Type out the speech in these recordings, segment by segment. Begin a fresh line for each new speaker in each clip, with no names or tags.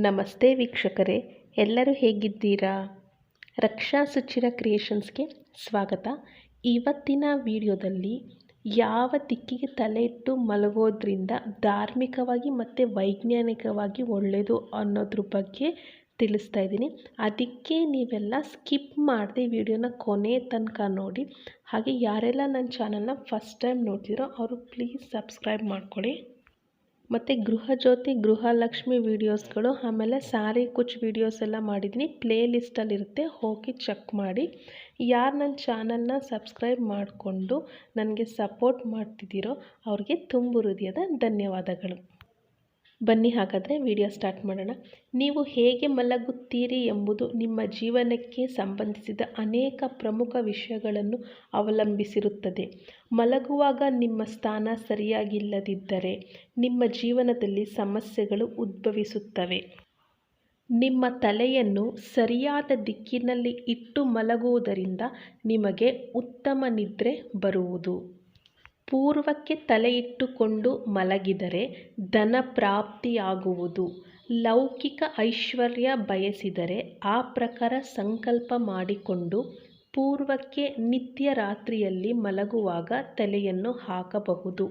ನಮಸ್ತೆ ವೀಕ್ಷಕರೇ, ಎಲ್ಲರೂ ಹೇಗಿದ್ದೀರಾ? ರಕ್ಷಾ ಸುಚಿರ ಕ್ರಿಯೇಷನ್ಸ್ಗೆ ಸ್ವಾಗತ. ಇವತ್ತಿನ ವಿಡಿಯೋದಲ್ಲಿ ಯಾವ ದಿಕ್ಕಿಗೆ ತಲೆ ಇಟ್ಟು ಮಲಗೋದ್ರಿಂದ ಧಾರ್ಮಿಕವಾಗಿ ಮತ್ತು ವೈಜ್ಞಾನಿಕವಾಗಿ ಒಳ್ಳೆಯದು ಅನ್ನೋದ್ರ ಬಗ್ಗೆ ತಿಳಿಸ್ತಾ ಇದ್ದೀನಿ. ಅದಕ್ಕೆ ನೀವೆಲ್ಲ ಸ್ಕಿಪ್ ಮಾಡದೆ ವಿಡಿಯೋನ ಕೊನೆ ತನಕ ನೋಡಿ. ಹಾಗೆ ಯಾರೆಲ್ಲ ನನ್ನ ಚಾನಲ್ನ ಫಸ್ಟ್ ಟೈಮ್ ನೋಡ್ತಿರೋ ಅವರು ಪ್ಲೀಸ್ ಸಬ್ಸ್ಕ್ರೈಬ್ ಮಾಡ್ಕೊಳ್ಳಿ. ಮತ್ತು ಗೃಹಜ್ಯೋತಿ ಗೃಹಲಕ್ಷ್ಮಿ ವೀಡಿಯೋಸ್ಗಳು, ಆಮೇಲೆ ಸಾರಿ ಕುಚ್ ವೀಡಿಯೋಸ್ ಎಲ್ಲ ಮಾಡಿದ್ದೀನಿ. ಪ್ಲೇ ಲಿಸ್ಟಲ್ಲಿರುತ್ತೆ, ಹೋಗಿ ಚೆಕ್ ಮಾಡಿ. ಯಾರು ನನ್ನ ಚಾನಲ್ನ ಸಬ್ಸ್ಕ್ರೈಬ್ ಮಾಡಿಕೊಂಡು ನನಗೆ ಸಪೋರ್ಟ್ ಮಾಡ್ತಿದ್ದೀರೋ ಅವ್ರಿಗೆ ತುಂಬು ಹೃದಯದ ಧನ್ಯವಾದಗಳು. ಬನ್ನಿ ಹಾಗಾದರೆ ವಿಡಿಯೋ ಸ್ಟಾರ್ಟ್ ಮಾಡೋಣ. ನೀವು ಹೇಗೆ ಮಲಗುತ್ತೀರಿ ಎಂಬುದು ನಿಮ್ಮ ಜೀವನಕ್ಕೆ ಸಂಬಂಧಿಸಿದ ಅನೇಕ ಪ್ರಮುಖ ವಿಷಯಗಳನ್ನು ಅವಲಂಬಿಸಿರುತ್ತದೆ. ಮಲಗುವಾಗ ನಿಮ್ಮ ಸ್ಥಾನ ಸರಿಯಾಗಿಲ್ಲದಿದ್ದರೆ ನಿಮ್ಮ ಜೀವನದಲ್ಲಿ ಸಮಸ್ಯೆಗಳು ಉದ್ಭವಿಸುತ್ತವೆ. ನಿಮ್ಮ ತಲೆಯನ್ನು ಸರಿಯಾದ ದಿಕ್ಕಿನಲ್ಲಿ ಇಟ್ಟು ಮಲಗುವುದರಿಂದ ನಿಮಗೆ ಉತ್ತಮ ನಿದ್ರೆ ಬರುವುದು. ಪೂರ್ವಕ್ಕೆ ತಲೆ ಇಟ್ಟುಕೊಂಡು ಮಲಗಿದರೆ ಧನ ಪ್ರಾಪ್ತಿಯಾಗುವುದು. ಲೌಕಿಕ ಐಶ್ವರ್ಯ ಬಯಸಿದರೆ ಆ ಪ್ರಕಾರ ಸಂಕಲ್ಪ ಮಾಡಿಕೊಂಡು ಪೂರ್ವಕ್ಕೆ ನಿತ್ಯ ರಾತ್ರಿಯಲ್ಲಿ ಮಲಗುವಾಗ ತಲೆಯನ್ನು ಹಾಕಬಹುದು.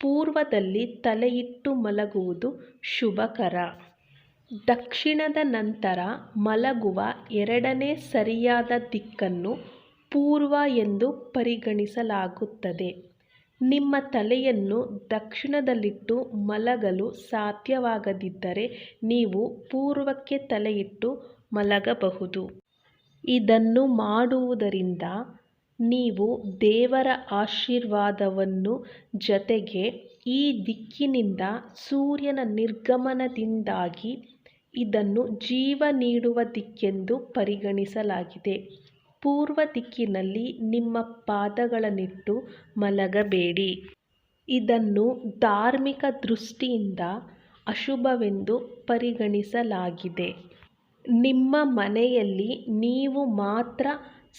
ಪೂರ್ವದಲ್ಲಿ ತಲೆಯಿಟ್ಟು ಮಲಗುವುದು ಶುಭಕರ. ದಕ್ಷಿಣದ ನಂತರ ಮಲಗುವ ಎರಡನೇ ಸರಿಯಾದ ದಿಕ್ಕನ್ನು ಪೂರ್ವ ಎಂದು ಪರಿಗಣಿಸಲಾಗುತ್ತದೆ. ನಿಮ್ಮ ತಲೆಯನ್ನು ದಕ್ಷಿಣದಲ್ಲಿಟ್ಟು ಮಲಗಲು ಸಾಧ್ಯವಾಗದಿದ್ದರೆ ನೀವು ಪೂರ್ವಕ್ಕೆ ತಲೆಯಿಟ್ಟು ಮಲಗಬಹುದು. ಇದನ್ನು ಮಾಡುವುದರಿಂದ ನೀವು ದೇವರ ಆಶೀರ್ವಾದವನ್ನು, ಜೊತೆಗೆ ಈ ದಿಕ್ಕಿನಿಂದ ಸೂರ್ಯನ ನಿರ್ಗಮನದಿಂದಾಗಿ ಇದನ್ನು ಜೀವ ನೀಡುವ ದಿಕ್ಕೆಂದು ಪರಿಗಣಿಸಲಾಗಿದೆ. ಪೂರ್ವ ದಿಕ್ಕಿನಲ್ಲಿ ನಿಮ್ಮ ಪಾದಗಳನ್ನಿಟ್ಟು ಮಲಗಬೇಡಿ. ಇದನ್ನು ಧಾರ್ಮಿಕ ದೃಷ್ಟಿಯಿಂದ ಅಶುಭವೆಂದು ಪರಿಗಣಿಸಲಾಗಿದೆ. ನಿಮ್ಮ ಮನೆಯಲ್ಲಿ ನೀವು ಮಾತ್ರ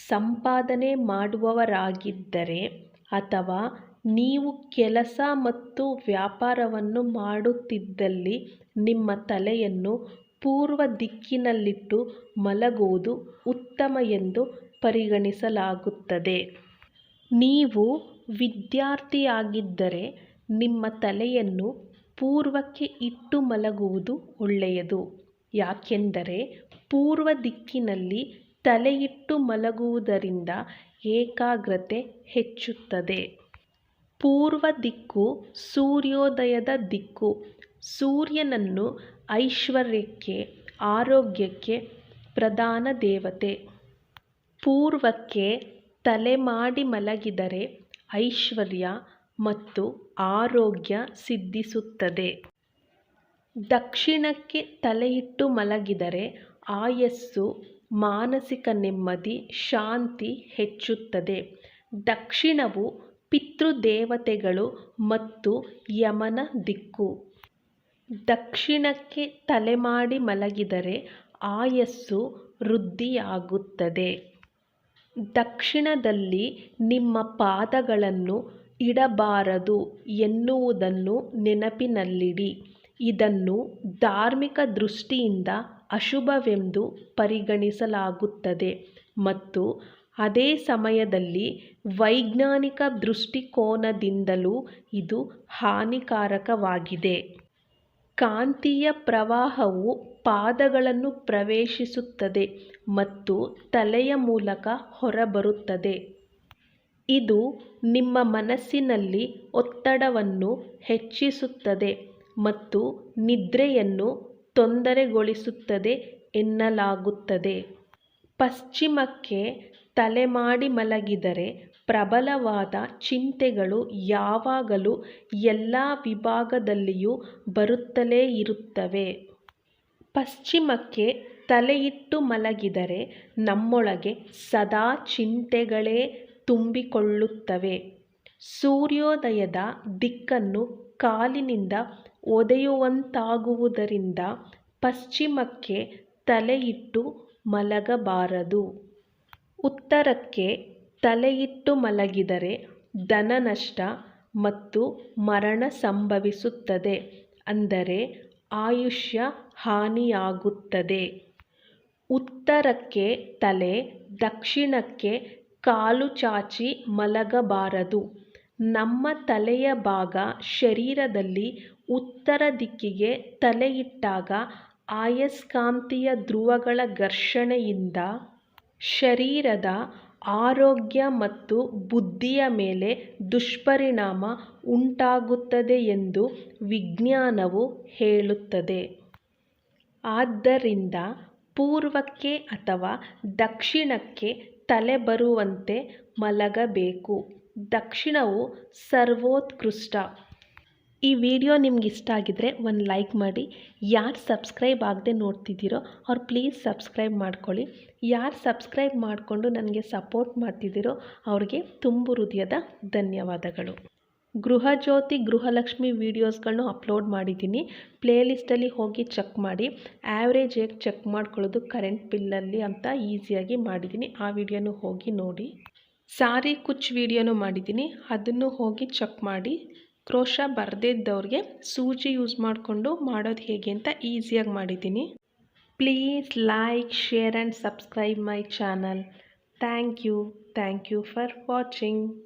ಸಂಪಾದನೆ ಮಾಡುವವರಾಗಿದ್ದರೆ ಅಥವಾ ನೀವು ಕೆಲಸ ಮತ್ತು ವ್ಯಾಪಾರವನ್ನು ಮಾಡುತ್ತಿದ್ದಲ್ಲಿ ನಿಮ್ಮ ತಲೆಯನ್ನು ಪೂರ್ವ ದಿಕ್ಕಿನಲ್ಲಿಟ್ಟು ಮಲಗುವುದು ಉತ್ತಮ ಎಂದು ಪರಿಗಣಿಸಲಾಗುತ್ತದೆ. ನೀವು ವಿದ್ಯಾರ್ಥಿಯಾಗಿದ್ದರೆ ನಿಮ್ಮ ತಲೆಯನ್ನು ಪೂರ್ವಕ್ಕೆ ಇಟ್ಟು ಮಲಗುವುದು ಒಳ್ಳೆಯದು. ಯಾಕೆಂದರೆ ಪೂರ್ವ ದಿಕ್ಕಿನಲ್ಲಿ ತಲೆಯಿಟ್ಟು ಮಲಗುವುದರಿಂದ ಏಕಾಗ್ರತೆ ಹೆಚ್ಚುತ್ತದೆ. ಪೂರ್ವ ದಿಕ್ಕು ಸೂರ್ಯೋದಯದ ದಿಕ್ಕು. ಸೂರ್ಯನನ್ನು ಐಶ್ವರ್ಯಕ್ಕೆ, ಆರೋಗ್ಯಕ್ಕೆ ಪ್ರಧಾನ ದೇವತೆ. ಪೂರ್ವಕ್ಕೆ ತಲೆ ಮಾಡಿ ಮಲಗಿದರೆ ಐಶ್ವರ್ಯ ಮತ್ತು ಆರೋಗ್ಯ ಸಿದ್ಧಿಸುತ್ತದೆ. ದಕ್ಷಿಣಕ್ಕೆ ತಲೆಯಿಟ್ಟು ಮಲಗಿದರೆ ಆಯಸ್ಸು, ಮಾನಸಿಕ ನೆಮ್ಮದಿ, ಶಾಂತಿ ಹೆಚ್ಚುತ್ತದೆ. ದಕ್ಷಿಣವು ಪಿತೃದೇವತೆಗಳು ಮತ್ತು ಯಮನ ದಿಕ್ಕು. ದಕ್ಷಿಣಕ್ಕೆ ತಲೆ ಮಾಡಿ ಮಲಗಿದರೆ ಆಯಸ್ಸು ವೃದ್ಧಿಯಾಗುತ್ತದೆ. ದಕ್ಷಿಣದಲ್ಲಿ ನಿಮ್ಮ ಪಾದಗಳನ್ನು ಇಡಬಾರದು ಎನ್ನುವುದನ್ನು ನೆನಪಿನಲ್ಲಿಡಿ. ಇದನ್ನು ಧಾರ್ಮಿಕ ದೃಷ್ಟಿಯಿಂದ ಅಶುಭವೆಂದು ಪರಿಗಣಿಸಲಾಗುತ್ತದೆ ಮತ್ತು ಅದೇ ಸಮಯದಲ್ಲಿ ವೈಜ್ಞಾನಿಕ ದೃಷ್ಟಿಕೋನದಿಂದಲೂ ಇದು ಹಾನಿಕಾರಕವಾಗಿದೆ. ಕಾಂತೀಯ ಪ್ರವಾಹವು ಪಾದಗಳನ್ನು ಪ್ರವೇಶಿಸುತ್ತದೆ ಮತ್ತು ತಲೆಯ ಮೂಲಕ ಹೊರಬರುತ್ತದೆ. ಇದು ನಿಮ್ಮ ಮನಸ್ಸಿನಲ್ಲಿ ಒತ್ತಡವನ್ನು ಹೆಚ್ಚಿಸುತ್ತದೆ ಮತ್ತು ನಿದ್ರೆಯನ್ನು ತೊಂದರೆಗೊಳಿಸುತ್ತದೆ ಎನ್ನಲಾಗುತ್ತದೆ. ಪಶ್ಚಿಮಕ್ಕೆ ತಲೆ ಮಾಡಿ ಮಲಗಿದರೆ ಪ್ರಬಲವಾದ ಚಿಂತೆಗಳು ಯಾವಾಗಲೂ ಎಲ್ಲ ವಿಭಾಗದಲ್ಲಿಯೂ ಬರುತ್ತಲೇ ಇರುತ್ತವೆ. ಪಶ್ಚಿಮಕ್ಕೆ ತಲೆಯಿಟ್ಟು ಮಲಗಿದರೆ ನಮ್ಮೊಳಗೆ ಸದಾ ಚಿಂತೆಗಳೇ ತುಂಬಿಕೊಳ್ಳುತ್ತವೆ. ಸೂರ್ಯೋದಯದ ದಿಕ್ಕನ್ನು ಕಾಲಿನಿಂದ ಒದೆಯುವಂತಾಗುವುದರಿಂದ ಪಶ್ಚಿಮಕ್ಕೆ ತಲೆಯಿಟ್ಟು ಮಲಗಬಾರದು. ಉತ್ತರಕ್ಕೆ ತಲೆಯಿಟ್ಟು ಮಲಗಿದರೆ ಧನನಷ್ಟ ಮತ್ತು ಮರಣ ಸಂಭವಿಸುತ್ತದೆ. ಅಂದರೆ ಆಯುಷ್ಯ ಹಾನಿಯಾಗುತ್ತದೆ. ಉತ್ತರಕ್ಕೆ ತಲೆ, ದಕ್ಷಿಣಕ್ಕೆ ಕಾಲು ಚಾಚಿ ಮಲಗಬಾರದು. ನಮ್ಮ ತಲೆಯ ಭಾಗ ಶರೀರದಲ್ಲಿ ಉತ್ತರ ದಿಕ್ಕಿಗೆ ತಲೆಯಿಟ್ಟಾಗ ಅಯಸ್ಕಾಂತೀಯ ಧ್ರುವಗಳ ಘರ್ಷಣೆಯಿಂದ ಶರೀರದ ಆರೋಗ್ಯ ಮತ್ತು ಬುದ್ಧಿಯ ಮೇಲೆ ದುಷ್ಪರಿಣಾಮ ಉಂಟಾಗುತ್ತದೆ ಎಂದು ವಿಜ್ಞಾನವು ಹೇಳುತ್ತದೆ. ಆದ್ದರಿಂದ ಪೂರ್ವಕ್ಕೆ ಅಥವಾ ದಕ್ಷಿಣಕ್ಕೆ ತಲೆ ಬರುವಂತೆ ಮಲಗಬೇಕು. ದಕ್ಷಿಣವು ಸರ್ವೋತ್ಕೃಷ್ಟ. ಈ ವಿಡಿಯೋ ನಿಮ್ಗೆ ಇಷ್ಟ ಆಗಿದ್ರೆ ಒಂದು ಲೈಕ್ ಮಾಡಿ. ಯಾರು ಸಬ್ಸ್ಕ್ರೈಬ್ ಆಗದೆ ನೋಡ್ತಿದ್ದೀರೋ ಅವ್ರು ಪ್ಲೀಸ್ ಸಬ್ಸ್ಕ್ರೈಬ್ ಮಾಡ್ಕೊಳ್ಳಿ. ಯಾರು ಸಬ್ಸ್ಕ್ರೈಬ್ ಮಾಡಿಕೊಂಡು ನನಗೆ ಸಪೋರ್ಟ್ ಮಾಡ್ತಿದ್ದೀರೋ ಅವ್ರಿಗೆ ತುಂಬು ಹೃದಯದ ಧನ್ಯವಾದಗಳು. ಗೃಹಜ್ಯೋತಿ ಗೃಹಲಕ್ಷ್ಮಿ ವೀಡಿಯೋಸ್ಗಳನ್ನೂ ಅಪ್ಲೋಡ್ ಮಾಡಿದ್ದೀನಿ. ಪ್ಲೇಲಿಸ್ಟಲ್ಲಿ ಹೋಗಿ ಚೆಕ್ ಮಾಡಿ. ಆ್ಯಾವ್ರೇಜ್ ಹೇಗೆ ಚೆಕ್ ಮಾಡ್ಕೊಳ್ಳೋದು ಕರೆಂಟ್ ಬಿಲ್ಲಲ್ಲಿ ಅಂತ ಈಸಿಯಾಗಿ ಮಾಡಿದ್ದೀನಿ. ಆ ವಿಡಿಯೋನೂ ಹೋಗಿ ನೋಡಿ. ಸಾರಿ ಕುಚ್ ವಿಡಿಯೋನೂ ಮಾಡಿದ್ದೀನಿ, ಅದನ್ನು ಹೋಗಿ ಚೆಕ್ ಮಾಡಿ. ಕ್ರೋಶ ಬರದೇ ಇದ್ದವ್ರಿಗೆ ಸೂಜಿ ಯೂಸ್ ಮಾಡಿಕೊಂಡು ಮಾಡೋದು ಹೇಗೆ ಅಂತ ಈಸಿಯಾಗಿ ಮಾಡಿದ್ದೀನಿ. Please like, share and subscribe my channel. Thank you for watching.